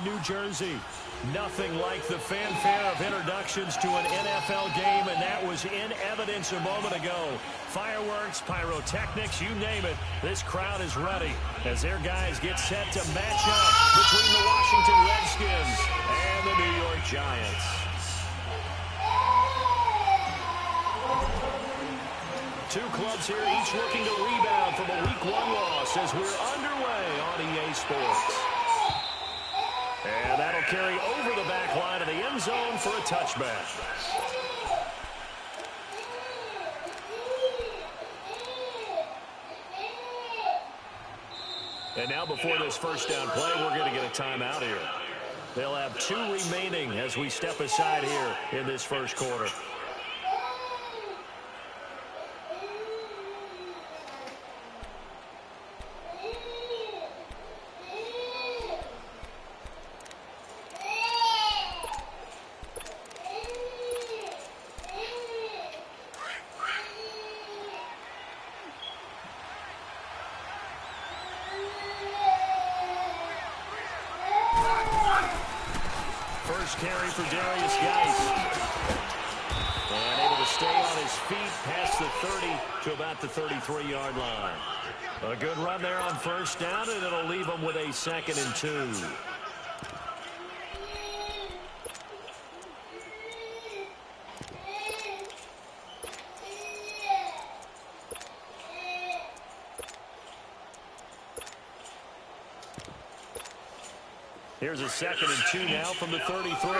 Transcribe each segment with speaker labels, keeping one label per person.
Speaker 1: New Jersey. Nothing like the fanfare of introductions to an NFL game, and that was in evidence a moment ago. Fireworks, pyrotechnics, you name it. This crowd is ready as their guys get set to match up between the Washington Redskins and the New York Giants. Two clubs here, each looking to rebound from a Week 1 loss as we're underway on EA Sports. And that'll carry over the back line of the end zone for a touchback. And now before this first down play, we're going to get a timeout here. They'll have 2 remaining as we step aside here in this first quarter. Carry for Darius Geis. And able to stay on his feet past the 30 to about the 33-yard line. A good run there on first down, and it'll leave them with a 2nd and 2. Here's a 2nd and 2 now from the 33.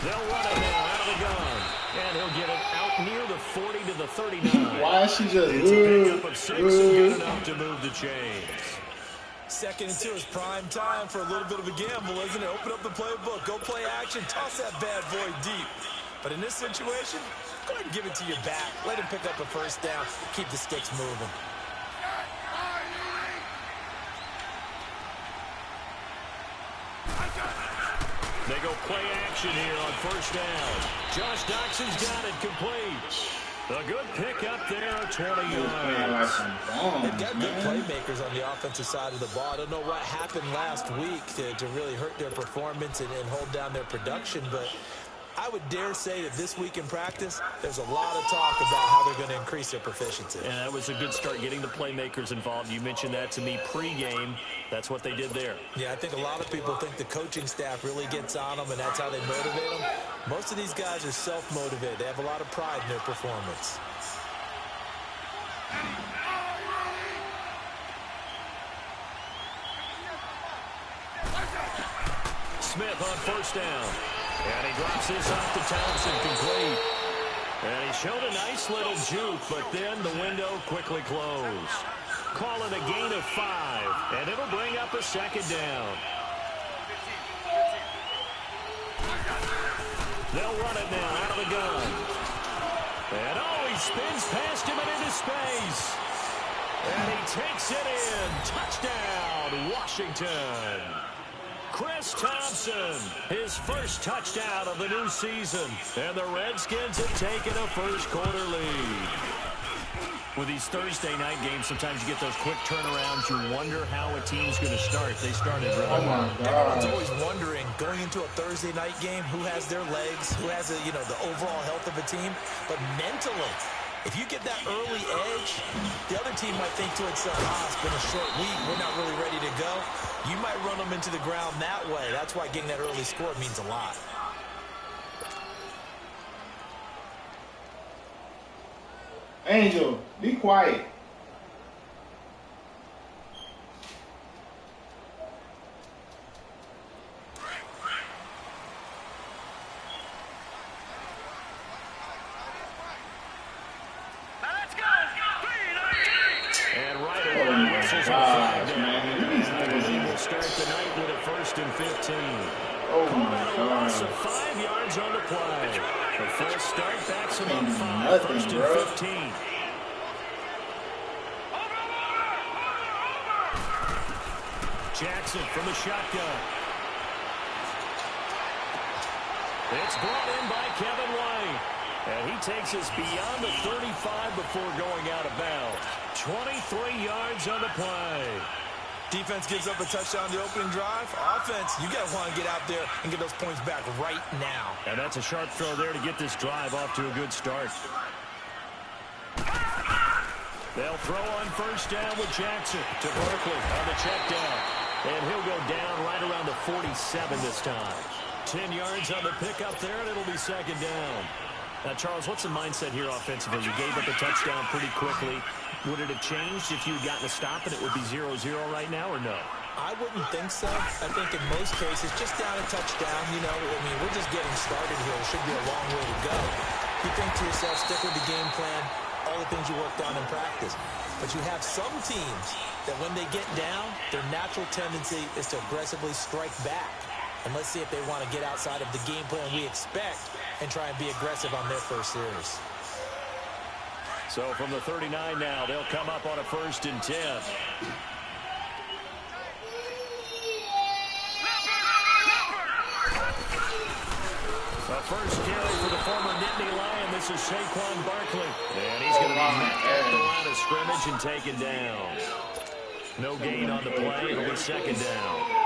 Speaker 1: They'll run it now out of the gun. And he'll get it out near the 40 to the 39.
Speaker 2: Why is she just
Speaker 1: it's a pickup of 6 and good enough to move the chains.
Speaker 3: 2nd and 2 is prime time for a little bit of a gamble, isn't it? Open up the playbook, go play action, toss that bad boy deep. But in this situation, go ahead and give it to your back. Let him pick up a first down. Keep the sticks moving.
Speaker 1: They go play action here on first down. Josh Doxson's got it complete. A good pick up there, 20 yards.
Speaker 3: They've got good playmakers on the offensive side of the ball. I don't know what happened last week to really hurt their performance and hold down their production, but I would dare say that this week in practice, there's a lot of talk about how they're going to increase their proficiency.
Speaker 1: And that was a good start, getting the playmakers involved. You mentioned that to me pregame. That's what they did there.
Speaker 3: Yeah, I think a lot of people think the coaching staff really gets on them, and that's how they motivate them. Most of these guys are self-motivated. They have a lot of pride in their performance.
Speaker 1: Smith on first down. And he drops this off to Townsend complete. And he showed a nice little juke, but then the window quickly closed. Call it a gain of 5, and it'll bring up a 2nd down. They'll run it now out of the gun. And oh, he spins past him and into space. And he takes it in. Touchdown, Washington. Chris Thompson, his first touchdown of the new season. And the Redskins have taken a first-quarter lead. With these Thursday night games, sometimes you get those quick turnarounds. You wonder how a team's going to start. They started really well.
Speaker 3: Everyone's always wondering, going into a Thursday night game, who has their legs, who has the overall health of a team. But mentally, if you get that early edge, the other team might think to itself, it's been a short week, we're not really ready to go. You might run them into the ground that way. That's why getting that early score means a lot.
Speaker 2: Angel, be quiet.
Speaker 1: And right away, whistles are flagged. And we'll start the night with a 1st and 15.
Speaker 2: Oh my God.
Speaker 1: So 5 yards on the play. The first start backs him up 5, 1st and 15. Jackson from the shotgun. It's brought in by Kevin White. And he takes us beyond the 35 before going out of bounds. 23 yards on the play.
Speaker 3: Defense gives up a touchdown on the opening drive. Offense, you got to want to get out there and get those points back right now.
Speaker 1: And that's a sharp throw there to get this drive off to a good start. They'll throw on first down with Jackson to Barkley on the check down. And he'll go down right around the 47 this time. 10 yards on the pickup there, and it'll be second down. Now, Charles, what's the mindset here offensively? You gave up a touchdown pretty quickly. Would it have changed if you had gotten a stop and it would be 0-0 right now, or no?
Speaker 3: I wouldn't think so. I think in most cases, just down a touchdown, you know, I mean, we're just getting started here. It should be a long way to go. You think to yourself, stick with the game plan, all the things you worked on in practice. But you have some teams that when they get down, their natural tendency is to aggressively strike back. And let's see if they want to get outside of the game plan we expect and try and be aggressive on their first series.
Speaker 1: So from the 39 now, they'll come up on a 1st and 10. A first carry for the former Nittany Lion. This is Saquon Barkley. And he's going to be met at the line of scrimmage and taken down. No gain on the play. It'll be second down.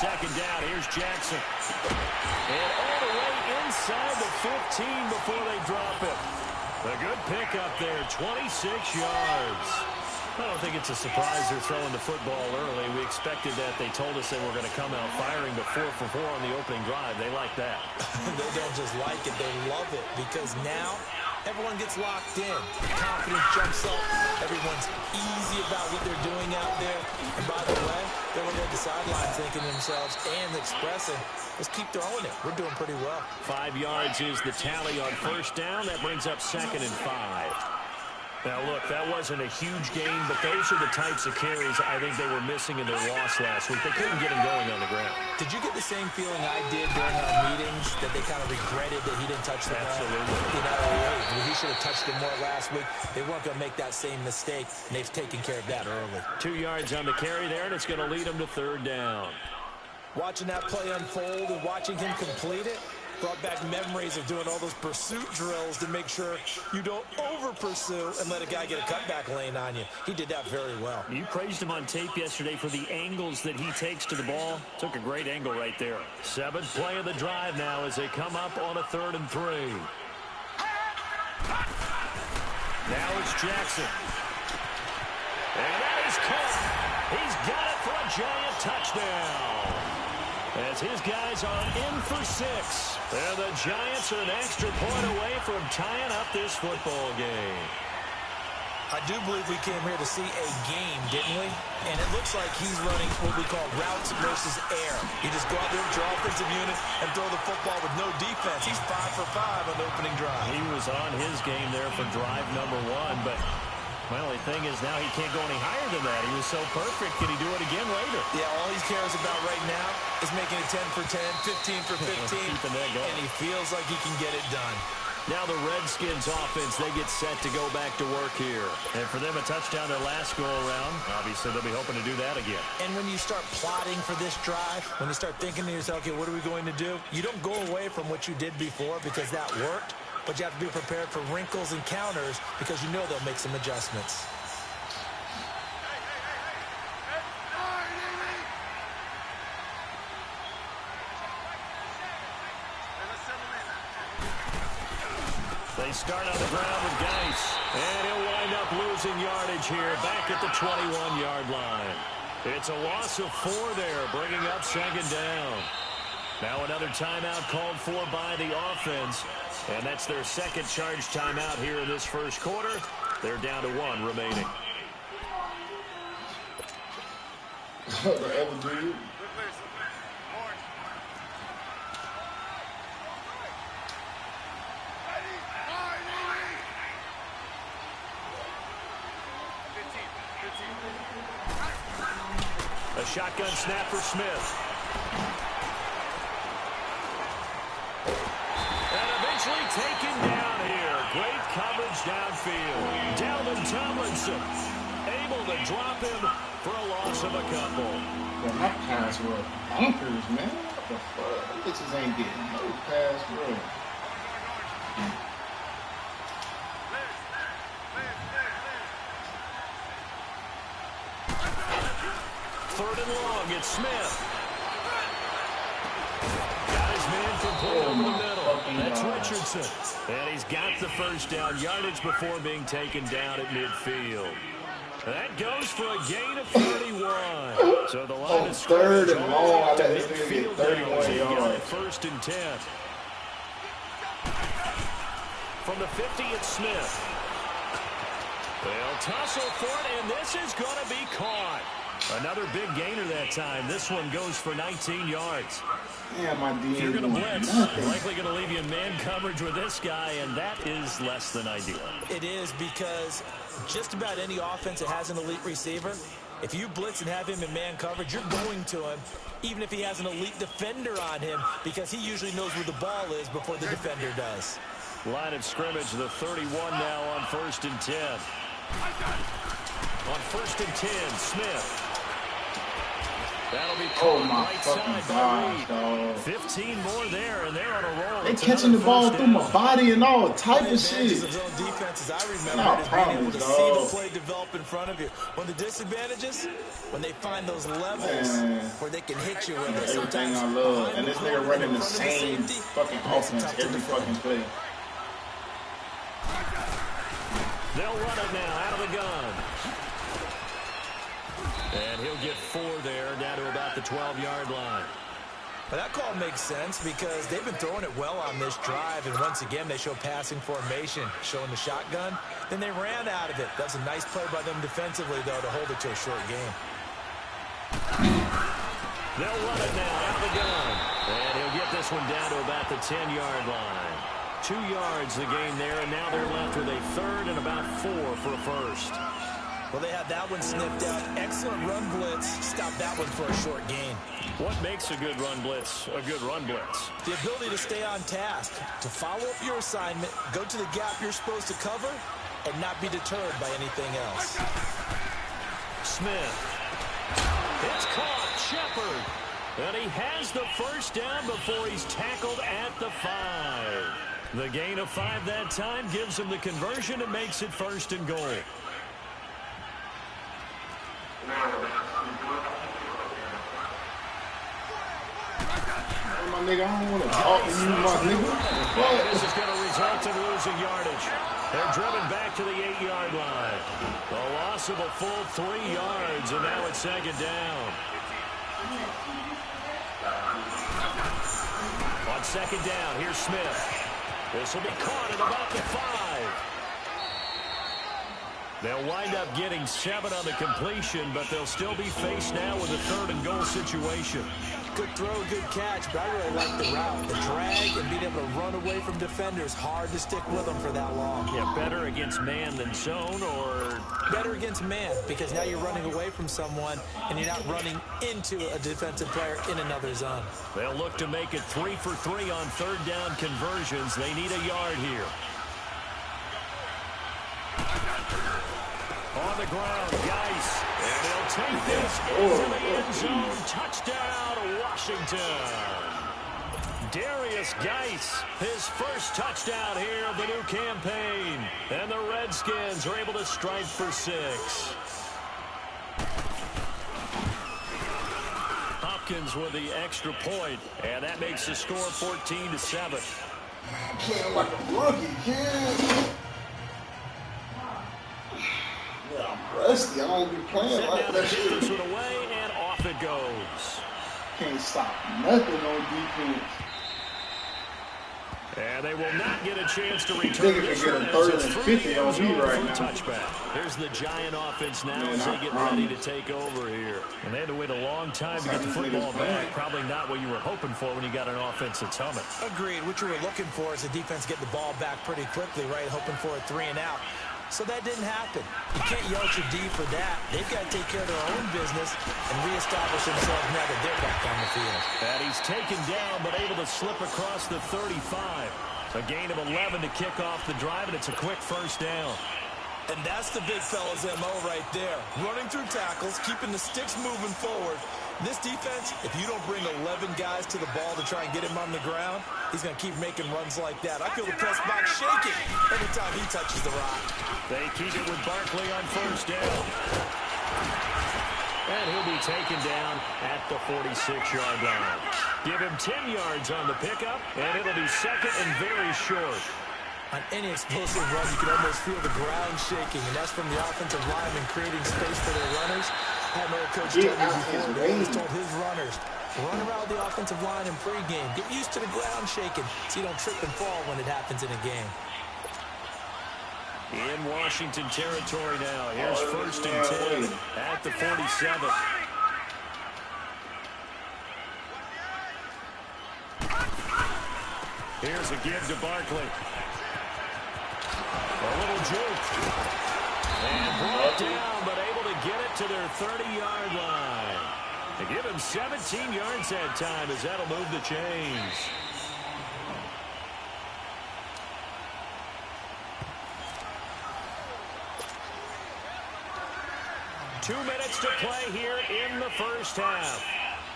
Speaker 1: Second down, here's Jackson. And all the way inside the 15 before they drop it. A good pickup there, 26 yards. I don't think it's a surprise they're throwing the football early. We expected that. They told us they were going to come out firing the 4 for 4 on the opening drive. They like that.
Speaker 3: They don't just like it, they love it, because now everyone gets locked in. Confidence jumps up. Everyone's easy about what they're doing out there. And by the way, they're on the sidelines thinking to themselves and expressing, let's keep throwing it. We're doing pretty well.
Speaker 1: 5 yards is the tally on first down. That brings up 2nd and 5. Now, look, that wasn't a huge gain, but those are the types of carries I think they were missing in their loss last week. They couldn't get him going on the ground.
Speaker 3: Did you get the same feeling I did during our meetings, that they kind of regretted that he didn't touch the ball?
Speaker 1: Absolutely.
Speaker 3: You know, he should have touched it more last week. They weren't going to make that same mistake, and they've taken care of that early.
Speaker 1: 2 yards on the carry there, and it's going to lead them to 3rd down.
Speaker 3: Watching that play unfold and watching him complete it brought back memories of doing all those pursuit drills to make sure you don't over-pursue and let a guy get a cutback lane on you. He did that very well.
Speaker 1: You praised him on tape yesterday for the angles that he takes to the ball. Took a great angle right there. 7th play of the drive now as they come up on a 3rd and 3. Now it's Jackson. And that is caught. He's got it for a giant touchdown. As his guys are in for 6. And the Giants are an extra point away from tying up this football game.
Speaker 3: I do believe we came here to see a game, didn't we? And it looks like he's running what we call routes versus air. You just go out there with your offensive unit and throw the football with no defense. He's 5 for 5 on the opening drive.
Speaker 1: He was on his game there for drive number 1, but my only thing is now he can't go any higher than that. He was so perfect. Can he do it again later?
Speaker 3: Yeah, all he cares about right now is making it 10 for 10, 15 for 15,
Speaker 1: Keeping that going.
Speaker 3: and he feels like he can get it done.
Speaker 1: Now the Redskins offense, they get set to go back to work here. And for them, a touchdown their last go-around. Obviously, they'll be hoping to do that again.
Speaker 3: And when you start plotting for this drive, when you start thinking to yourself, okay, what are we going to do? You don't go away from what you did before because that worked. But you have to be prepared for wrinkles and counters because you know they'll make some adjustments.
Speaker 1: They start on the ground with Geis. And he'll wind up losing yardage here back at the 21-yard line. It's a loss of 4 there, bringing up 2nd down. Now another timeout called for by the offense. And that's their 2nd charge timeout here in this first quarter. They're down to 1 remaining.
Speaker 2: Ever do you?
Speaker 1: A shotgun snap for Smith. And eventually taken down here. Great coverage downfield. Dalvin Tomlinson able to drop him for a loss of a couple.
Speaker 2: Yeah, my pass rush bonkers, man. What the fuck? Them bitches ain't getting no pass rush.
Speaker 1: Third and long, it's Smith. Got his man complete over the middle. That's Richardson. And he's got the first down yardage before being taken down at midfield. That goes for a gain of 31. So the line is
Speaker 2: third and long. I let this nigga
Speaker 1: midfield
Speaker 2: get 31 yards.
Speaker 1: First and 10. From the 50, it's Smith. They'll tussle for it, and this is going to be caught. Another big gainer that time. This one goes for 19 yards.
Speaker 2: Yeah, my D.
Speaker 1: If you're going to blitz, you're likely going to leave you in man coverage with this guy, and that is less than ideal.
Speaker 3: It is, because just about any offense that has an elite receiver, if you blitz and have him in man coverage, you're going to him, even if he has an elite defender on him, because he usually knows where the ball is before the defender does.
Speaker 1: Line of scrimmage, the 31 now on 1st and 10. On 1st and 10, Smith. That'll be caught right side by Reed.
Speaker 2: Dog.
Speaker 1: 15 more there, and they're on a roll.
Speaker 2: They catching the ball through my body and all type of shit.
Speaker 3: Of zone defenses, I remember is being able to see the play develop in front of you. One of the disadvantages, when they find those levels where they can hit you with it.
Speaker 2: Everything I love, and this nigga running the same fucking offense every fucking play.
Speaker 1: They'll run it now out of the gun. And he'll get 4 there, down to about the 12-yard line.
Speaker 3: Well, that call makes sense because they've been throwing it well on this drive, and once again, they show passing formation, showing the shotgun. Then they ran out of it. That's a nice play by them defensively, though, to hold it to a short game.
Speaker 1: They'll run it now out of the gun. And he'll get this one down to about the 10-yard line. 2 yards the gain there, and now they're left with a 3rd and about 4 for a first.
Speaker 3: Well, they had that one sniffed out. Excellent run blitz. Stop that one for a short gain.
Speaker 1: What makes a good run blitz a good run blitz?
Speaker 3: The ability to stay on task, to follow up your assignment, go to the gap you're supposed to cover, and not be deterred by anything else.
Speaker 1: Smith. It's caught. Shepard. And he has the first down before he's tackled at the 5. The gain of 5 that time gives him the conversion and makes it 1st and goal.
Speaker 2: My nigga, I don't want to talk to you, my nigga.
Speaker 1: This is going to result in losing yardage. They're driven back to the 8-yard line. A loss of a full 3 yards, and now it's 2nd down. On 2nd down, here's Smith. This will be caught at about the 5. They'll wind up getting 7 on the completion, but they'll still be faced now with a 3rd and goal situation.
Speaker 3: Good throw, good catch, but I really like the route. The drag and being able to run away from defenders. Hard to stick with them for that long.
Speaker 1: Yeah, better against man than zone, or
Speaker 3: better against man, because now you're running away from someone and you're not running into a defensive player in another zone.
Speaker 1: They'll look to make it 3 for 3 on 3rd down conversions. They need a yard here. On the ground, Geis. And they'll take this into the end zone. Touchdown, Washington. Darius Geis, his first touchdown here of the new campaign. And the Redskins are able to strike for 6. Hopkins with the extra point, and that makes the score 14-7.
Speaker 2: Playing like a rookie, kid. I'm rusty. I don't be playing like that shit.
Speaker 1: This one away, and off it goes.
Speaker 2: Can't stop nothing on defense.
Speaker 1: And they will not get a chance to return this
Speaker 2: get a
Speaker 1: one
Speaker 2: 3rd
Speaker 1: as it's
Speaker 2: and
Speaker 1: through
Speaker 2: 50
Speaker 1: the
Speaker 2: on
Speaker 1: end
Speaker 2: me
Speaker 1: zone
Speaker 2: right
Speaker 1: for a
Speaker 2: now.
Speaker 1: touchback. Here's the Giant offense now as they get ready to take over here. And they had to wait a long time to get the football back. Probably not what you were hoping for when you got an offense that's humming.
Speaker 3: Agreed. What you were looking for is the defense get the ball back pretty quickly, right? Hoping for a 3 and out. So that didn't happen. You can't yell at your D for that. They've got to take care of their own business and reestablish themselves now that they're back on the field.
Speaker 1: And he's taken down but able to slip across the 35. A gain of 11 to kick off the drive, and it's a quick first down.
Speaker 3: And that's the big fella's MO right there. Running through tackles, keeping the sticks moving forward. This defense, if you don't bring 11 guys to the ball to try and get him on the ground, he's going to keep making runs like that. I feel the press box shaking every time he touches the rock.
Speaker 1: They keep it with Barkley on first down. And he'll be taken down at the 46-yard line. Give him 10 yards on the pickup, and it'll be second and very short.
Speaker 3: On any explosive run, you can almost feel the ground shaking, and that's from the offensive linemen creating space for their runners. I had an old coach tell me before, he always told his runners, run around the offensive line in pregame. Get used to the ground shaking so you don't trip and fall when it happens in a game.
Speaker 1: In Washington territory now. Here's first and 10 at the 47. Here's a give to Barkley. A little juke. And brought down, but able to get it to their 30-yard line. They give him 17 yards that time as that'll move the chains. Two minutes to play here in the first half.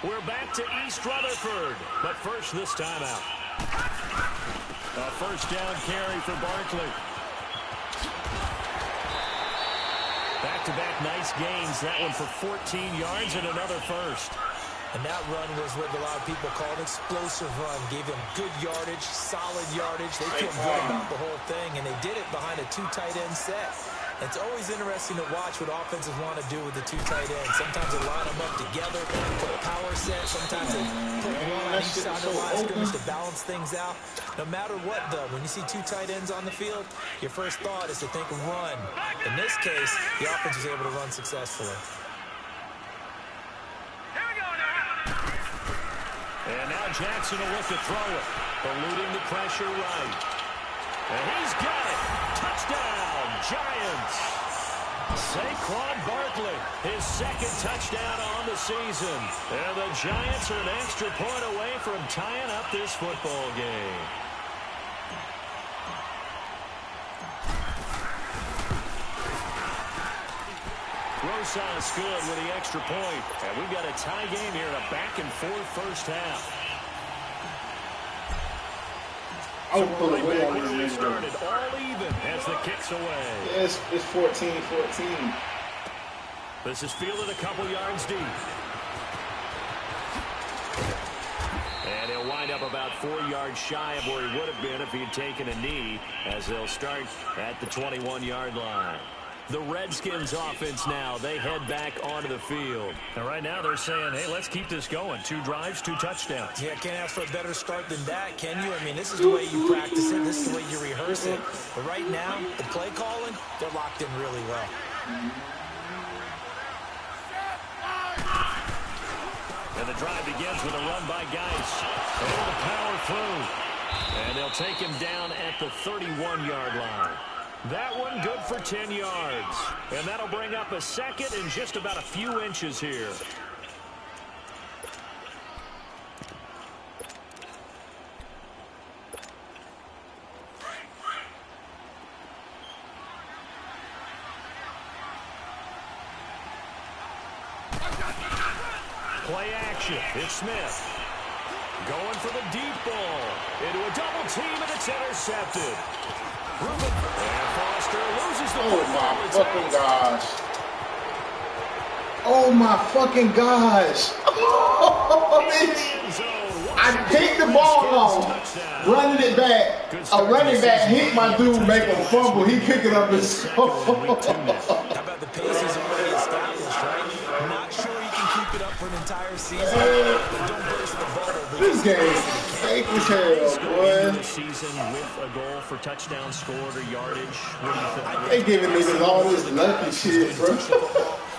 Speaker 1: We're back to East Rutherford, but first this time out. A first down carry for Barkley. Back-to-back nice gains. That one for 14 yards and another first.
Speaker 3: And that run was what a lot of people call an explosive run. Gave them good yardage, solid yardage. They feel good about the whole thing, and they did it behind a two tight end set. It's always interesting to watch what offenses want to do with the two tight ends. Sometimes they line them up together, put a power set. Sometimes they put one on each side of the line of scrimmage to balance things out. No matter what, though, when you see two tight ends on the field, your first thought is to think run. In this case, the offense was able to run successfully.
Speaker 1: And now Jackson will look to throw it, eluding the pressure right. And he's got it. Touchdown, Giants. Saquon Barkley, his second touchdown on the season. And the Giants are an extra point away from tying up this football game. Rosas good with the extra point. And we've got a tie game here in a back-and-forth first half. So we're right back where we started, all even as the kick's away.
Speaker 2: Yeah, it's 14-14.
Speaker 1: This is fielded a couple yards deep. And he'll wind up about 4 yards shy of where he would have been if he'd taken a knee, as they'll start at the 21-yard line. The Redskins offense now, they head back onto the field. And right now they're saying, hey, let's keep this going. 2 drives, 2 touchdowns.
Speaker 3: Yeah, can't ask for a better start than that, can you? I mean, this is the way you practice it. This is the way you rehearse it. But right now, the play calling, they're locked in really well.
Speaker 1: And the drive begins with a run by Geis. Able to power through. And they'll take him down at the 31-yard line. That one good for 10 yards. And that'll bring up a second and just about a few inches here. Play action. It's Smith. Going for the deep ball. Into a double team, and it's intercepted. And Foster loses the
Speaker 2: Oh, my fucking gosh. Oh, my fucking gosh. I take the ball off, running it back. A running back hit my dude, make him fumble. He pick it up and score.
Speaker 3: How about the pace he's already established, right? Not sure he can keep it up for an entire season. But don't burst the bubble.
Speaker 2: This game fake as hell, boy.
Speaker 1: The season with a goal for touchdown scored or yardage. What do you think?
Speaker 2: They giving niggas all this lucky shit, bro.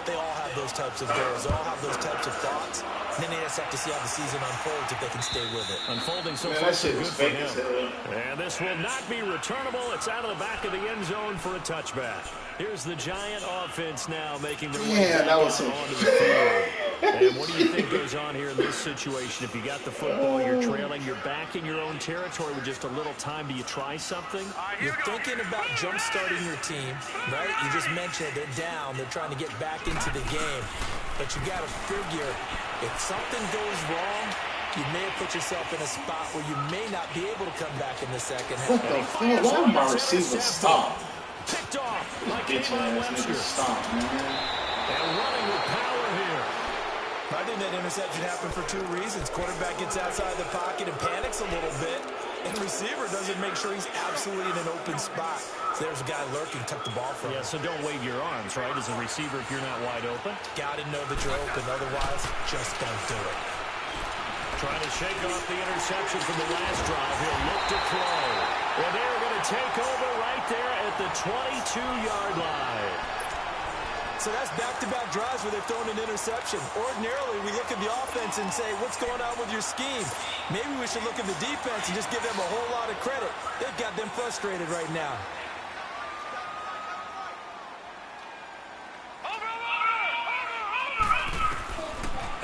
Speaker 3: They all have those types of goals. They all have those types of thoughts. And then they just have to see how the season unfolds if they can stay with it.
Speaker 1: Unfolding so far, so good for him. And this will not be returnable. It's out of the back of the end zone for a touchback. Here's the Giant offense now making their way
Speaker 2: that was some
Speaker 1: onto the field. And what do you think goes on here in this situation? If you got the football, you're trailing, you're back in your own territory with just a little time. Do you try something?
Speaker 3: You're thinking about jump-starting your team, right? You just mentioned they're down. They're trying to get back into the game. But you got to figure, if something goes wrong, you may have put yourself in a spot where you may not be able to come back in the second half.
Speaker 2: What the fuck? Why would my receiver stop?
Speaker 1: Picked off like
Speaker 2: Bitch ass nigga stop, man.
Speaker 1: And running with power here.
Speaker 3: I think that interception happened for 2 reasons. Quarterback gets outside the pocket and panics a little bit, and receiver doesn't make sure he's absolutely in an open spot. So there's a guy lurking, took the ball from him.
Speaker 1: Yeah, so don't wave your arms, right, as a receiver if you're not wide open.
Speaker 3: Got to know that you're open, otherwise just don't do it.
Speaker 1: Trying to shake off the interception from the last drive. He'll look to throw. And they're going to take over right there at the 22-yard line.
Speaker 3: So that's back-to-back drives where they've thrown an interception. Ordinarily, we look at the offense and say, what's going on with your scheme? Maybe we should look at the defense and just give them a whole lot of credit. They've got them frustrated right now.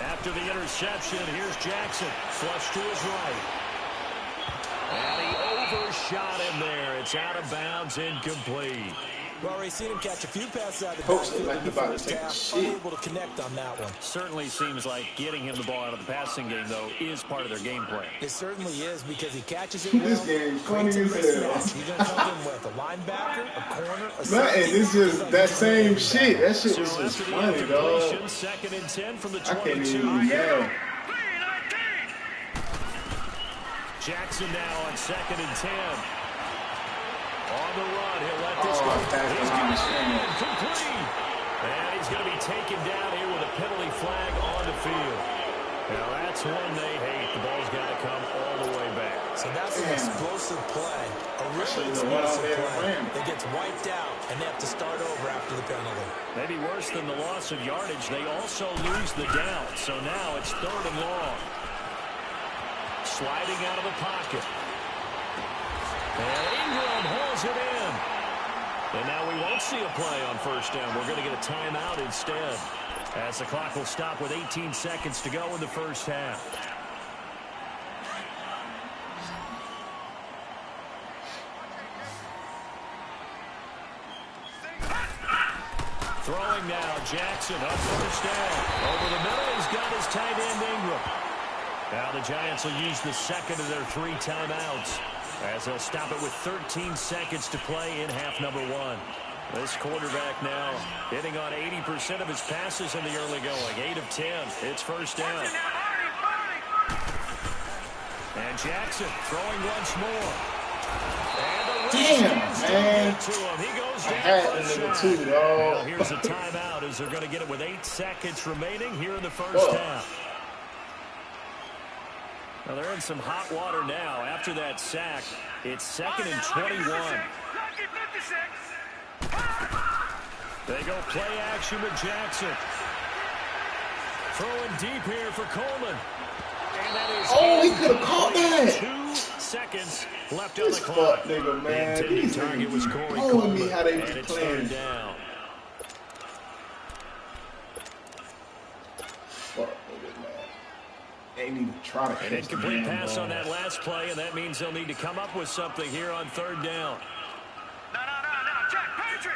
Speaker 1: After the interception, here's Jackson. Flush to his right. And he overshot him there. It's out of bounds, incomplete.
Speaker 3: We've already seen him catch a few passes out of the
Speaker 2: Coach
Speaker 3: backfield
Speaker 2: like
Speaker 3: in the
Speaker 2: about to
Speaker 3: first
Speaker 2: take a
Speaker 3: half.
Speaker 2: shit.
Speaker 3: Unable to connect on that one.
Speaker 1: Certainly seems like getting him the ball out of the passing game, though, is part of their game plan.
Speaker 3: It certainly is because he catches it well.
Speaker 2: This game funny
Speaker 3: creates a
Speaker 2: as hell.
Speaker 3: mismatch. He's going to come in with a linebacker, a corner, a
Speaker 2: Man,
Speaker 3: safety.
Speaker 2: this is that same shit. That shit was
Speaker 1: So
Speaker 2: just
Speaker 1: after the
Speaker 2: funny, dog.
Speaker 1: incompletion, 2nd and 10 from the
Speaker 2: I can't
Speaker 1: 22.
Speaker 2: even be mad.
Speaker 1: Jackson now on 2nd and 10. On the run, he'll let this go. He's going to complete. And he's going to be taken down here with a penalty flag on the field. Now that's one they hate. The ball's got to come all the way back.
Speaker 3: So that's an explosive play, a really explosive play that gets wiped out, and they have to start over after the penalty.
Speaker 1: Maybe worse than the loss of yardage, they also lose the down. So now it's 3rd and long. Sliding out of the pocket. And Ingram hauls it in. And now we won't see a play on 1st down. We're going to get a timeout instead, as the clock will stop with 18 seconds to go in the 1st half. Throwing now, Jackson up 1st down. Over the middle, he's got his tight end Ingram. Now the Giants will use the 2nd of their 3 timeouts, as they'll stop it with 13 seconds to play in half number 1. This quarterback now hitting on 80% of his passes in the early going. 8 of 10. It's 1st down. And Jackson throwing once more. And
Speaker 2: Damn, man.
Speaker 1: to him. He goes
Speaker 2: I
Speaker 1: down
Speaker 2: had
Speaker 1: for
Speaker 2: the
Speaker 1: a
Speaker 2: nigga
Speaker 1: sack.
Speaker 2: too,
Speaker 1: Well,
Speaker 2: dog.
Speaker 1: here's a timeout as they're going to get it with 8 seconds remaining here in the 1st half. Now they're in some hot water now. After that sack, it's 2nd and 21. They go play action with Jackson. Throwing deep here for Coleman. And that is
Speaker 2: He could have caught that.
Speaker 1: 2 seconds left on
Speaker 2: This
Speaker 1: the clock.
Speaker 2: fuck nigga, man.
Speaker 1: The intended
Speaker 2: These
Speaker 1: target was
Speaker 2: niggas
Speaker 1: Corey
Speaker 2: telling
Speaker 1: Coleman.
Speaker 2: me how they
Speaker 1: And
Speaker 2: was
Speaker 1: it's
Speaker 2: playing.
Speaker 1: 3rd down.
Speaker 2: Fuck nigga, man. Ain't even try to catch
Speaker 1: An
Speaker 2: the
Speaker 1: incomplete
Speaker 2: damn
Speaker 1: pass
Speaker 2: ball.
Speaker 1: on that last play, and that means they'll need to come up with something here on 3rd down.
Speaker 4: No, Jack, Patriot!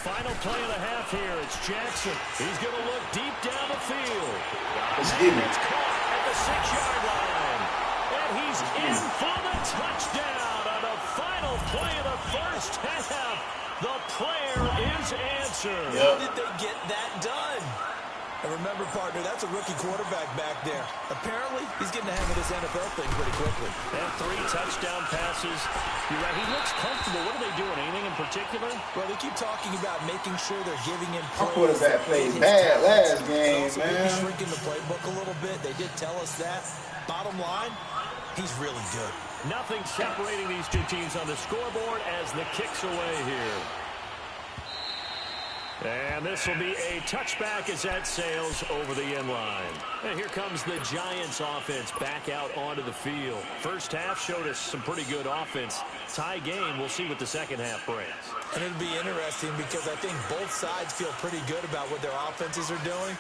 Speaker 1: Final play of the half here. It's Jackson. He's going to look deep down the field.
Speaker 2: Let's get it.
Speaker 1: It's caught at the 6-yard line. And he's in for the touchdown on the final play of the 1st half. The prayer is answered.
Speaker 3: How did they get that done? And remember, partner, that's a rookie quarterback back there. Apparently, he's getting the hang of this NFL thing pretty quickly.
Speaker 1: And 3 touchdown passes. You're right, he looks comfortable. What are they doing? Anything in particular?
Speaker 3: Well, they keep talking about making sure they're giving him
Speaker 2: Our
Speaker 3: plays.
Speaker 2: quarterback played
Speaker 3: his
Speaker 2: bad
Speaker 3: talents.
Speaker 2: last game,
Speaker 3: Also, maybe
Speaker 2: man.
Speaker 3: shrinking the playbook a little bit. They did tell us that. Bottom line, he's really good.
Speaker 1: Nothing separating these two teams on the scoreboard as the kick's away here. And this will be a touchback as that sails over the end line. And here comes the Giants offense back out onto the field. First half showed us some pretty good offense. Tie game, we'll see what the second half brings.
Speaker 3: And it'll be interesting because I think both sides feel pretty good about what their offenses are doing.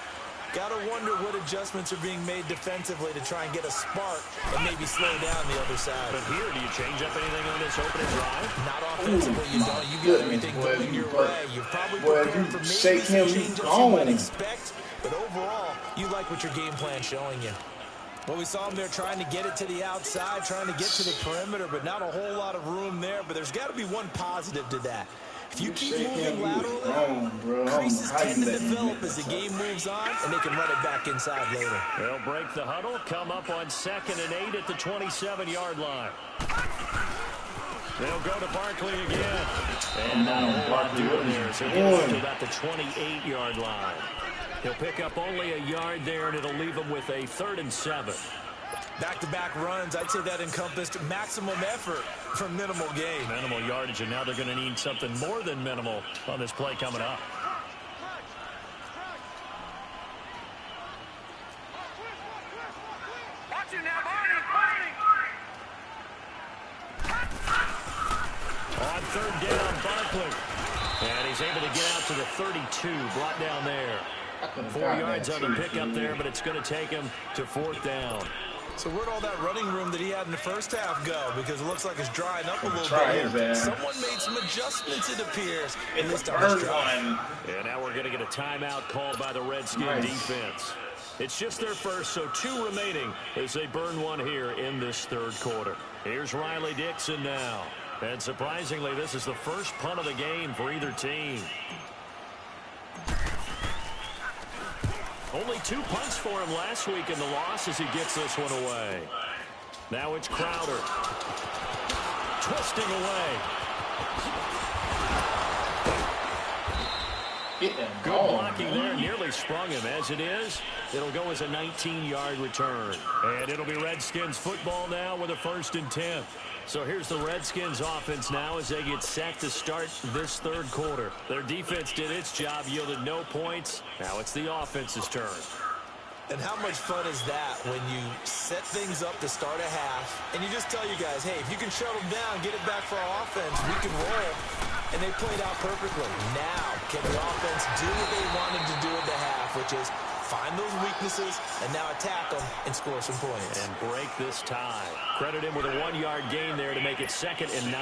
Speaker 3: Got to wonder what adjustments are being made defensively to try and get a spark and maybe slow down the other side.
Speaker 1: But here, do you change up anything on this opening drive?
Speaker 3: Not offensively, you don't. You got everything going your way. You've probably prepared for maybe some change-ups you might expect, but overall, you like what your game plan's showing you. Well, we saw him there trying to get it to the outside, trying to get to the perimeter, but not a whole lot of room there. But there's got to be one positive to that. If you keep moving laterally, creases tend to develop as the game moves on, and they can run it back inside later.
Speaker 1: They'll break the huddle, come up on 2nd and 8 at the 27-yard line. They'll go to Barkley again. And not a whole lot doing there. So he gets to about the 28-yard line. He'll pick up only a yard there, and it'll leave him with a 3rd and 7.
Speaker 3: Back-to-back runs, I'd say that encompassed maximum effort for minimal gain.
Speaker 1: Minimal yardage, and now they're going to need something more than minimal on this play coming up.
Speaker 4: Watch it now, Barney.
Speaker 1: On 3rd down, Barkley. And he's able to get out to the 32, brought down there. 4 yards on the pickup there, but it's going to take him to 4th down.
Speaker 3: So where'd all that running room that he had in the first half go? Because it looks like it's drying up a little bit. Someone made some adjustments, it appears. In this drive.
Speaker 1: And now we're going to get a timeout called by the Redskin defense. It's just their first, so 2 remaining as they burn one here in this 3rd quarter. Here's Riley Dixon now. And surprisingly, this is the first punt of the game for either team. Only 2 punts for him last week in the loss as he gets this one away. Now it's Crowder. Twisting away. Good blocking there. Nearly sprung him. As it is, it'll go as a 19-yard return. And it'll be Redskins football now with a 1st and 10. So here's the Redskins offense now as they get set to start this 3rd quarter. Their defense did its job, yielded no points. Now it's the offense's turn.
Speaker 3: And how much fun is that when you set things up to start a half and you just tell you guys, hey, if you can shut them down, get it back for our offense, we can roll. And they played out perfectly. Now, can the offense do what they wanted to do at the half, which is find those weaknesses and now attack them and score some points.
Speaker 1: And break this tie. Credit him with a 1-yard gain there to make it 2nd and 9.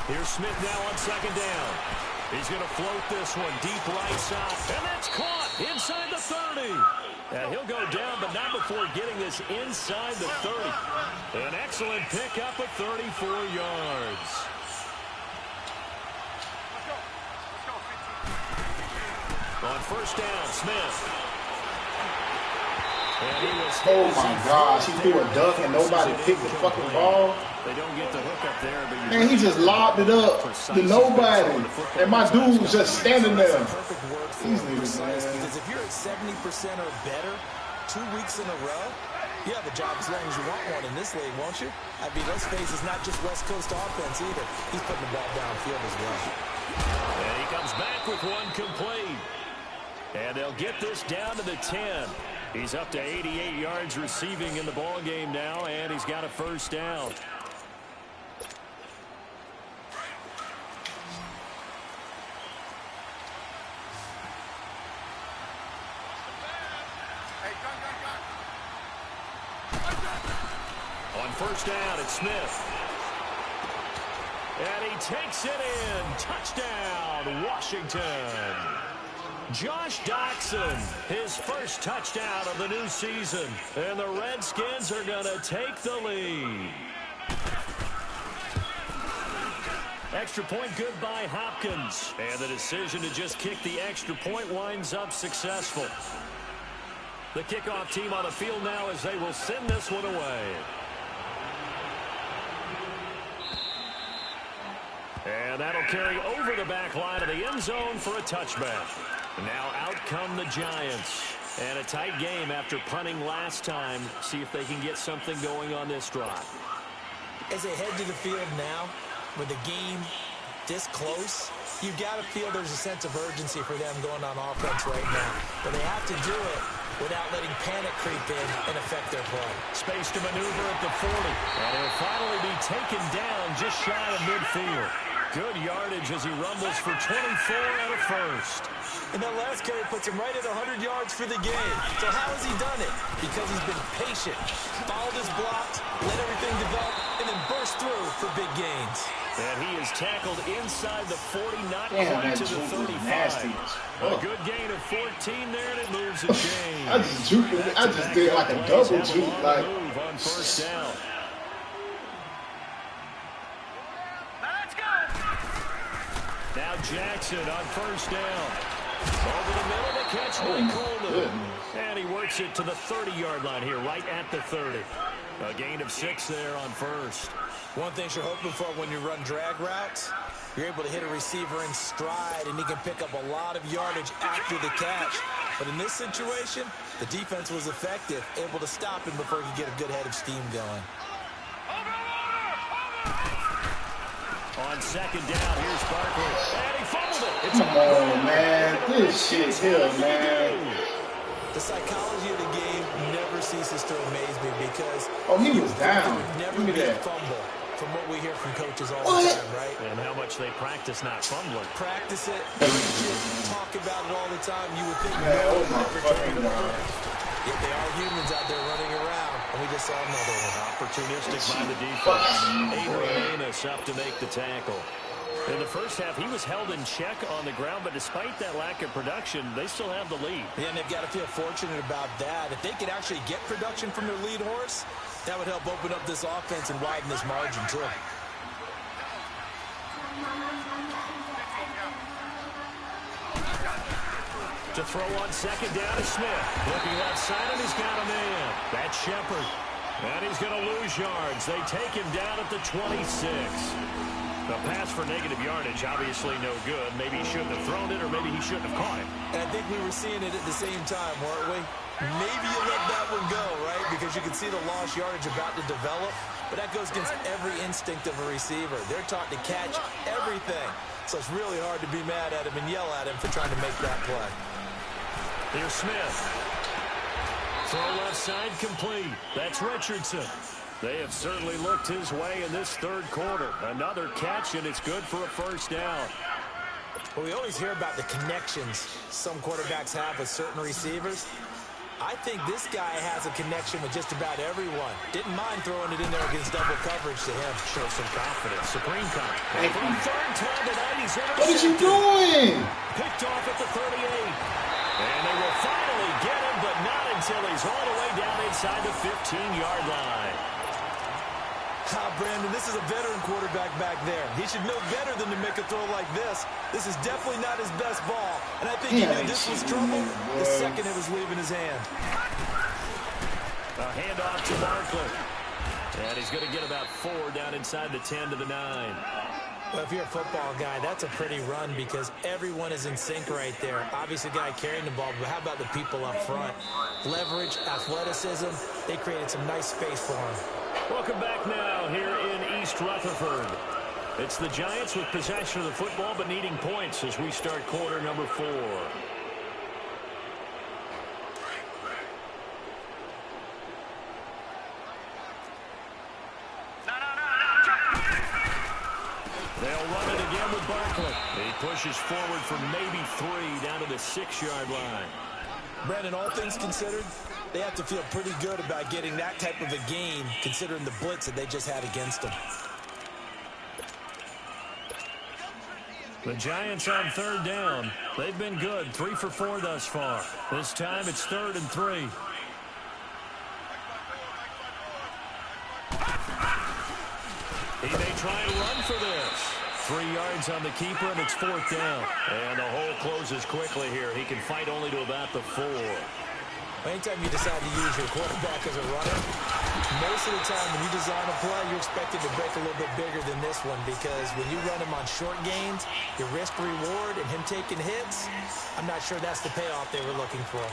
Speaker 1: Here's Smith now on 2nd down. He's going to float this one deep right side. And that's caught inside the 30. And he'll go down, but not before getting this inside the 30. An excellent pickup of 34 yards. On 1st down, Smith. And he was
Speaker 2: oh my gosh, he threw a duck and nobody picked the fucking ball.
Speaker 1: They don't get the hook up there, but
Speaker 2: man, he just lobbed it up to nobody. And my dude was just standing there.
Speaker 3: Perfect word for precise, because if you're at 70% or better 2 weeks in a row, you have a job as long as you want one in this league, won't you? I mean, let's face it's not just West Coast offense either. He's putting the ball downfield as well.
Speaker 1: And he comes back with one complete. And they'll get this down to the 10. He's up to 88 yards receiving in the ball game now, and he's got a 1st down. On 1st down, it's Smith. And he takes it in. Touchdown, Washington. Josh Doxson, his first touchdown of the new season. And the Redskins are going to take the lead. Extra point good by Hopkins. And the decision to just kick the extra point winds up successful. The kickoff team on the field now as they will send this one away. And that'll carry over the back line of the end zone for a touchback. Now out come the Giants. And a tight game after punting last time. See if they can get something going on this drive.
Speaker 3: As they head to the field now, with the game this close, you've got to feel there's a sense of urgency for them going on offense right now. But they have to do it without letting panic creep in and affect their play.
Speaker 1: Space to maneuver at the 40. And he'll finally be taken down just shy of midfield. Good yardage as he rumbles for 24 out of first.
Speaker 3: And that last carry puts him right at 100 yards for the game. So how has he done it? Because he's been patient, followed his blocks, let everything develop, and then burst through for big gains.
Speaker 1: And he is tackled inside the 40, not
Speaker 2: Damn,
Speaker 1: quite
Speaker 2: that
Speaker 1: to the
Speaker 2: juke
Speaker 1: 35.
Speaker 2: was nasty.
Speaker 1: A good gain of 14 there, and it moves a chain.
Speaker 2: I just did like a double juke, like.
Speaker 1: Move on first down. Now Jackson on first down. Over the middle, the catch by Coleman. And he works it to the 30-yard line here, right at the 30. A gain of 6 there on first.
Speaker 3: One thing you're hoping for when you run drag routes, you're able to hit a receiver in stride, and he can pick up a lot of yardage after the catch. But in this situation, the defense was effective, able to stop him before he could get a good head of steam going.
Speaker 1: On second down, here's Barkley. And he fumbled it. It's
Speaker 2: Come on, man. This shit here, man.
Speaker 3: The psychology of the game never ceases to amaze me because
Speaker 2: He was down.
Speaker 3: Never
Speaker 2: Look
Speaker 3: be
Speaker 2: at
Speaker 3: a
Speaker 2: that.
Speaker 3: fumble from what we hear from coaches all
Speaker 2: What?
Speaker 3: the time, right?
Speaker 1: And how much they practice not fumbling.
Speaker 3: Practice it, preach it, talk about it all the time. You would think
Speaker 2: Man,
Speaker 3: no
Speaker 2: oh
Speaker 3: one
Speaker 2: my
Speaker 3: ever
Speaker 2: fucking
Speaker 3: turned it
Speaker 2: God.
Speaker 3: over. Yet they are humans out there running around, and we just saw another one.
Speaker 1: Opportunistic by the defense. Adrian Amos up to make the tackle. In the first half, he was held in check on the ground, but despite that lack of production, they still have the lead.
Speaker 3: Yeah, and they've got to feel fortunate about that. If they could actually get production from their lead horse, that would help open up this offense and widen this margin, too.
Speaker 1: To throw on second down to Smith. Looking left side, and he's got a man. That's Shepard. And he's going to lose yards. They take him down at the 26. The pass for negative yardage, obviously no good. Maybe he shouldn't have thrown it, or maybe he shouldn't have caught it.
Speaker 3: And I think we were seeing it at the same time, weren't we? Maybe you let that one go, right? Because you can see the lost yardage about to develop. But that goes against every instinct of a receiver. They're taught to catch everything. So it's really hard to be mad at him and yell at him for trying to make that play.
Speaker 1: Here's Smith. Throw left side complete. That's Richardson. They have certainly looked his way in this third quarter. Another catch, and it's good for a first down.
Speaker 3: Well, we always hear about the connections some quarterbacks have with certain receivers. I think this guy has a connection with just about everyone. Didn't mind throwing it in there against double coverage to him.
Speaker 1: Show some confidence. Supreme confidence. For the third time tonight, he's
Speaker 2: What is you doing?
Speaker 1: picked off at the 38. And they will finally get him, but not until he's all the way down inside the 15-yard line.
Speaker 3: Brandon, this is a veteran quarterback back there. He should know better than to make a throw like this. This is definitely not his best ball. And I think he knew this was trouble the second it was leaving his hand.
Speaker 1: A handoff to Barkley. And he's going to get about 4 down inside the 10 to the 9.
Speaker 3: Well, if you're a football guy, that's a pretty run because everyone is in sync right there. Obviously, the guy carrying the ball, but how about the people up front? Leverage, athleticism, they created some nice space for him.
Speaker 1: Welcome back now here in East Rutherford. It's the Giants with possession of the football but needing points as we start quarter number 4. They'll run it again with Barkley. He pushes forward for maybe 3 down to the 6-yard line.
Speaker 3: Brandon, all things considered, they have to feel pretty good about getting that type of a gain considering the blitz that they just had against them.
Speaker 1: The Giants on third down. They've been good, 3 for 4 thus far. This time it's 3rd and 3. He may try and run for this. 3 yards on the keeper, and it's 4th down. And the hole closes quickly here. He can fight only to about the 4.
Speaker 3: Anytime you decide to use your quarterback as a runner, most of the time when you design a play, you're expected to break a little bit bigger than this one because when you run him on short gains, your risk-reward and him taking hits, I'm not sure that's the payoff they were looking for.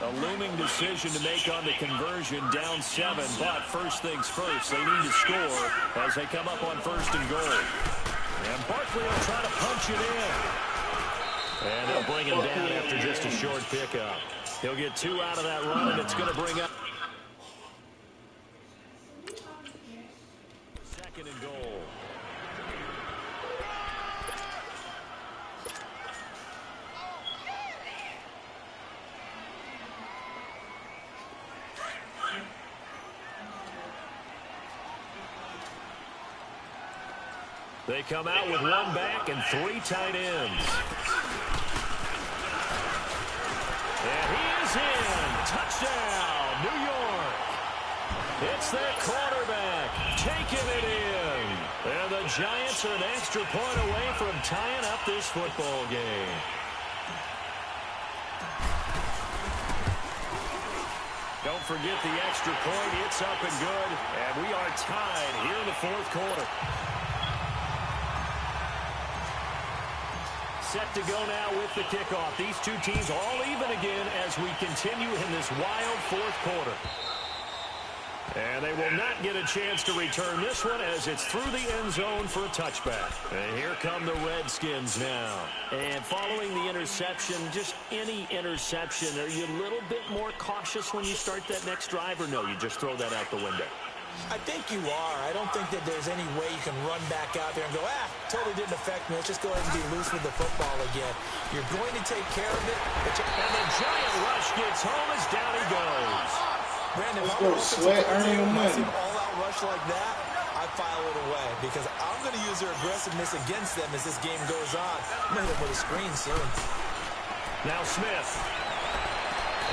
Speaker 1: A looming decision to make on the conversion, down 7. But first things first, they need to score as they come up on 1st and goal. And Barkley will try to punch it in. And they'll bring him down after just a short pickup. He'll get 2 out of that run, and it's going to bring up 2nd and goal. They come out with 1 back and 3 tight ends. And he is in. Touchdown, New York. It's their quarterback taking it in. And the Giants are an extra point away from tying up this football game. Don't forget the extra point. It's up and good. And we are tied here in the 4th quarter. Set to go now with the kickoff. These two teams all even again as we continue in this wild 4th quarter. And they will not get a chance to return this one as it's through the end zone for a touchback. And here come the Redskins now. And following the interception, just any interception, are you a little bit more cautious when you start that next drive, or no, you just throw that out the window?
Speaker 3: I think you are. I don't think that there's any way you can run back out there and go, totally didn't affect me. Let's just go ahead and be loose with the football again. You're going to take care of it. And
Speaker 1: the giant rush gets home as down he goes.
Speaker 3: Brandon, if
Speaker 2: I'm sweat earning the money.
Speaker 3: All-out rush like that, I file it away because I'm going to use their aggressiveness against them as this game goes on. I'm going to hit them with a screen soon.
Speaker 1: Now Smith.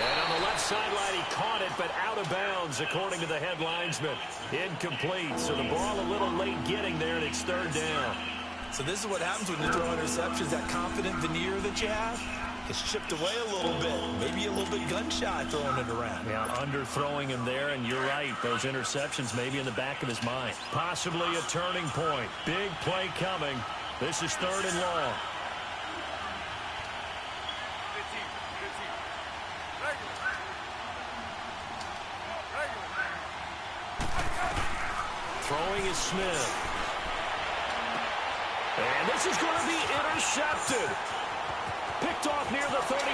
Speaker 1: And on the left sideline, he caught it, but out of bounds, according to the head linesman. Incomplete, so the ball a little late getting there, and it's 3rd down.
Speaker 3: So this is what happens when you throw interceptions. That confident veneer that you have gets chipped away a little bit. Maybe a little bit gun-shy throwing it around.
Speaker 1: Yeah, underthrowing him there, and you're right. Those interceptions maybe in the back of his mind. Possibly a turning point. Big play coming. This is 3rd and long. Throwing is Smith. And this is going to be intercepted. Picked off near the 34. And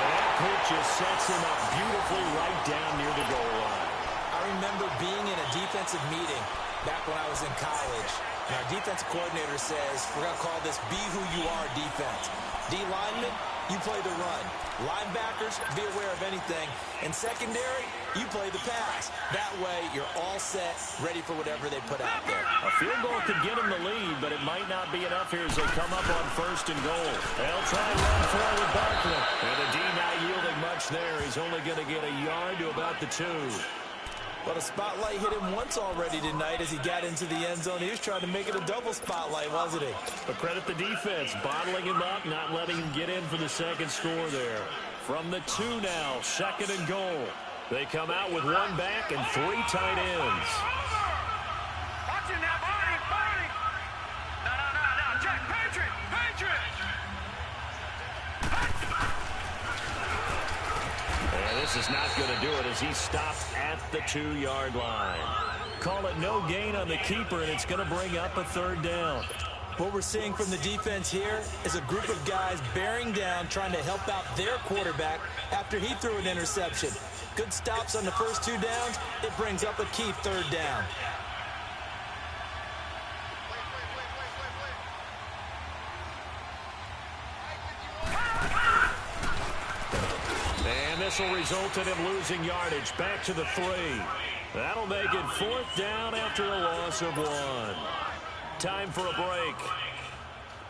Speaker 1: that pitch just sets him up beautifully right down near the goal line.
Speaker 3: I remember being in a defensive meeting back when I was in college. And our defensive coordinator says, we're going to call this be who you are defense. D-lineman, you play the run. Linebackers, be aware of anything. And secondary, you play the pass. That way, you're all set, ready for whatever they put out there.
Speaker 1: A field goal could get them the lead, but it might not be enough here as they come up on 1st and goal. They'll try and run forward Barkley. And the D not yielding much there. He's only going to get a yard to about the 2.
Speaker 3: But a spotlight hit him once already tonight as he got into the end zone. He was trying to make it a double spotlight, wasn't he?
Speaker 1: But credit the defense, bottling him up, not letting him get in for the 2nd score there. From the 2 now, 2nd and goal. They come out with 1 back and 3 tight ends.
Speaker 4: Watch it now, Barney. No, Jack, Patriot.
Speaker 1: And this is not going to do it as he stopped at the 2-yard line. Call it no gain on the keeper, and it's going to bring up a 3rd down.
Speaker 3: What we're seeing from the defense here is a group of guys bearing down, trying to help out their quarterback after he threw an interception. Good stops on the first 2 downs. It brings up a key 3rd down.
Speaker 1: And this will result in him losing yardage. Back to the 3. That'll make it 4th down after a loss of 1. Time for a break.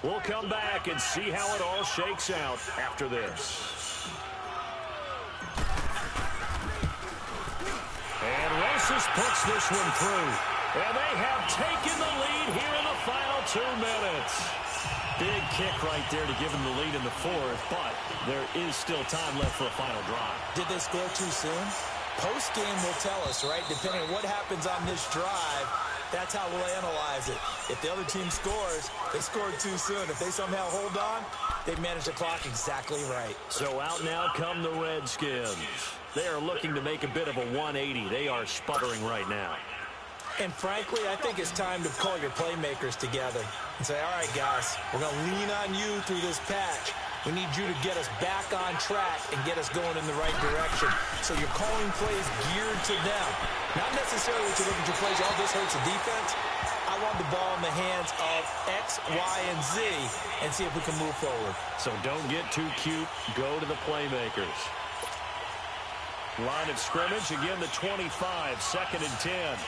Speaker 1: We'll come back and see how it all shakes out after this. And Rosas puts this one through. And they have taken the lead here in the final 2 minutes. Big kick right there to give them the lead in the 4th, but there is still time left for a final drive.
Speaker 3: Did they score too soon? Post-game will tell us, right? Depending on what happens on this drive, That's how we'll analyze it. If the other team scores, they scored too soon. If they somehow hold on, they manage the clock exactly right.
Speaker 1: So out now come the Redskins. They are looking to make a bit of a 180. They are sputtering right now.
Speaker 3: And frankly, I think it's time to call your playmakers together and say, all right, guys, we're going to lean on you through this patch. We need you to get us back on track and get us going in the right direction. So you're calling plays geared to them. Not necessarily to look at your plays, oh, this hurts the defense. I want the ball in the hands of X, Y, and Z and see if we can move forward.
Speaker 1: So don't get too cute. Go to the playmakers. Line of scrimmage, again the 25, 2nd and 10.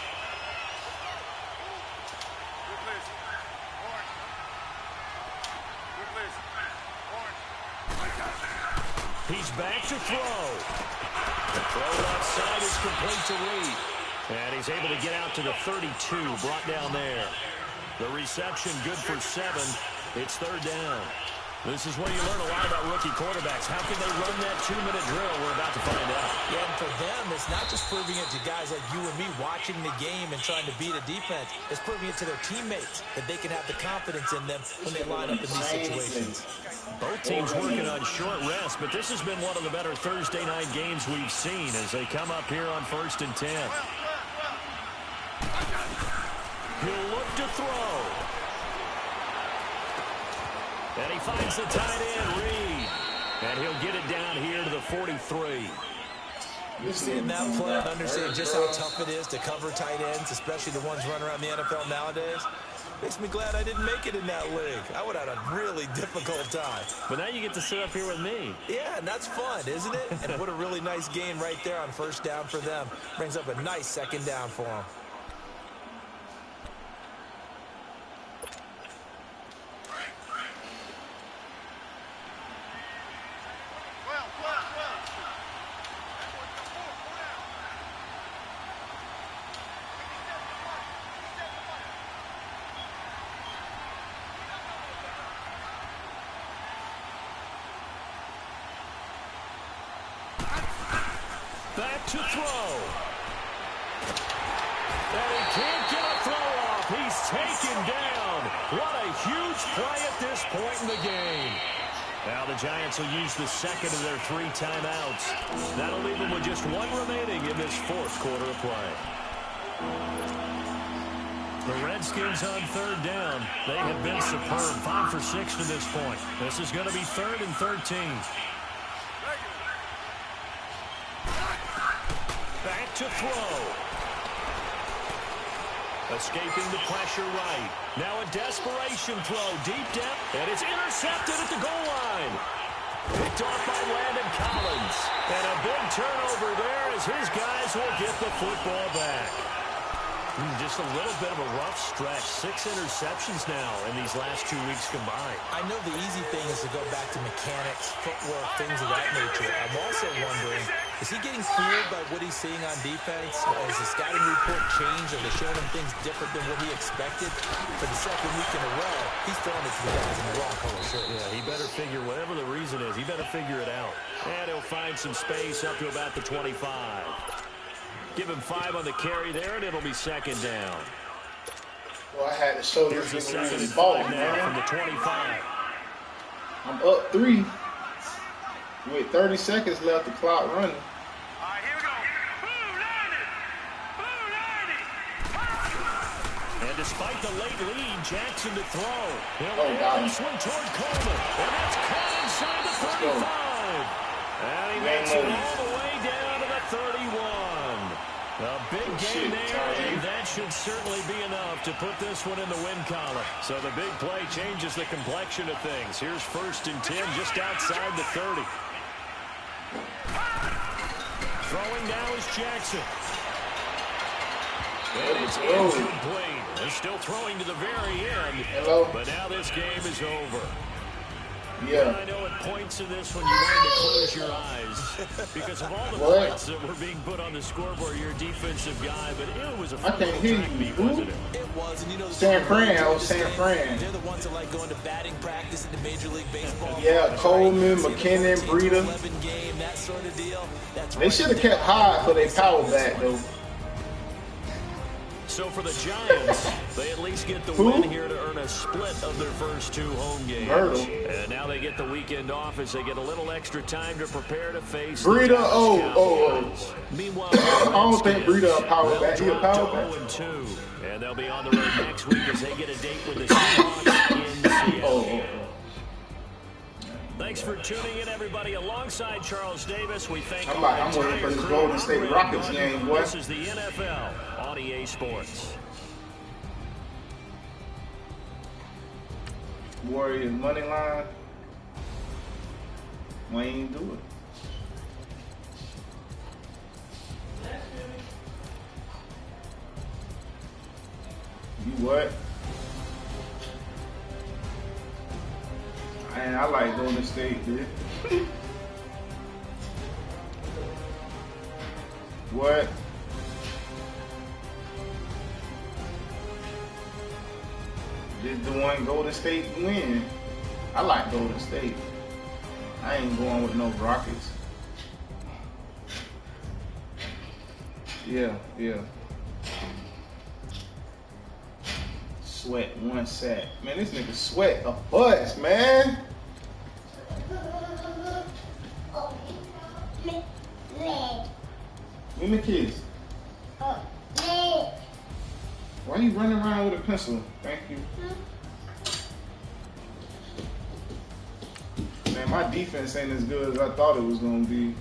Speaker 1: He's back to throw. The throw outside is complete to Reed. And he's able to get out to the 32, brought down there. The reception good for 7. It's 3rd down. This is where you learn a lot about rookie quarterbacks. How can they run that 2-minute drill? We're about to find out.
Speaker 3: Yeah, and for them, it's not just proving it to guys like you and me watching the game and trying to beat a defense. It's proving it to their teammates that they can have the confidence in them when they line up in these situations.
Speaker 1: Both teams working on short rest, but this has been one of the better Thursday night games we've seen as they come up here on 1st and 10. He'll look to throw. And he finds the tight end, Reed. And he'll get it down here to the 43.
Speaker 3: You've seen that play and understand just how tough it is to cover tight ends, especially the ones running around the NFL nowadays. Makes me glad I didn't make it in that league. I would have had a really difficult time.
Speaker 1: But now you get to sit up here with me.
Speaker 3: Yeah, and that's fun, isn't it? And what a really nice game right there on 1st down for them. Brings up a nice 2nd down for them.
Speaker 1: Back to throw. And he can't get a throw off. He's taken down. What a huge play at this point in the game. Now the Giants will use the 2nd of their 3 timeouts. That'll leave them with just 1 remaining in this 4th quarter of play. The Redskins on 3rd down. They have been superb. 5 for 6 to this point. This is going to be 3rd and 13. Back to throw. Escaping the pressure right. Now a desperation throw. Deep depth. And it's intercepted at the goal line. Picked off by Landon Collins. And a big turnover there as his guys will get the football back. Just a little bit of a rough stretch. 6 interceptions now in these last 2 weeks combined.
Speaker 3: I know the easy thing is to go back to mechanics, footwork, things of that nature. I'm also wondering, is he getting fooled by what he's seeing on defense? Has the scouting report changed? Are they showing him things different than what he expected? For the 2nd week in a row, he's throwing it to the guys in the wrong color shirt.
Speaker 1: Yeah, he better figure, whatever the reason is, he better figure it out. And he'll find some space up to about the 25. Give him 5 on the carry there, and it'll be 2nd down.
Speaker 2: Well, I had to show
Speaker 1: Here's
Speaker 2: this
Speaker 1: the 2nd and
Speaker 2: ball,
Speaker 1: 5 now from the 25.
Speaker 2: I'm up 3 with 30 seconds left, the clock running.
Speaker 4: All right, here we go. Blue 90.
Speaker 1: And despite the late lead, Jackson to throw. He'll
Speaker 2: God.
Speaker 1: swing toward Coleman. And that's caught inside the 35. And he makes it all the way down to the 31. A big game there, and that should certainly be enough to put this one in the win column. So the big play changes the complexion of things. Here's 1st and 10 just outside the 30. Throwing now is Jackson. And it's incomplete. They're still throwing to the very end. But now this game is over.
Speaker 2: Yeah.
Speaker 1: I know at points in this one you wanted to close your eyes because of all the points that were being put on the scoreboard. You're a defensive guy, but it was a fun track meet, wasn't it?
Speaker 3: It was, and you know,
Speaker 2: San Fran.
Speaker 3: They're the ones that like going to batting practice in the Major League Baseball.
Speaker 2: Yeah, Coleman, McKinnon, Breida.
Speaker 3: 11 game, that sort of deal. That's
Speaker 2: they should have kept high for their power back though.
Speaker 1: So for the Giants, they at least get the win here to earn a split of their first 2 home games. And now they get the weekend off as they get a little extra time to prepare to face
Speaker 2: Breida.
Speaker 1: Meanwhile,
Speaker 2: I don't think Breida a power back. He a power back.
Speaker 1: 0-2, and they'll be on the road next week as they get a date with the Seahawks in Seattle. Thanks for tuning in, everybody. Alongside Charles Davis, we thank
Speaker 2: I'm waiting for this Golden State Rockets game, boy.
Speaker 1: This is the NFL on EA Sports.
Speaker 2: Warriors money line. Why ain't do it? You what? Man, I like Golden State, dude. What? Did the one Golden State win? I like Golden State. I ain't going with no Rockets. Yeah. Sweat 1 sack. Man, this nigga Sweat a butts, man. Give me a kiss. Why are you running around with a pencil? Thank you. Man, my defense ain't as good as I thought it was gonna be.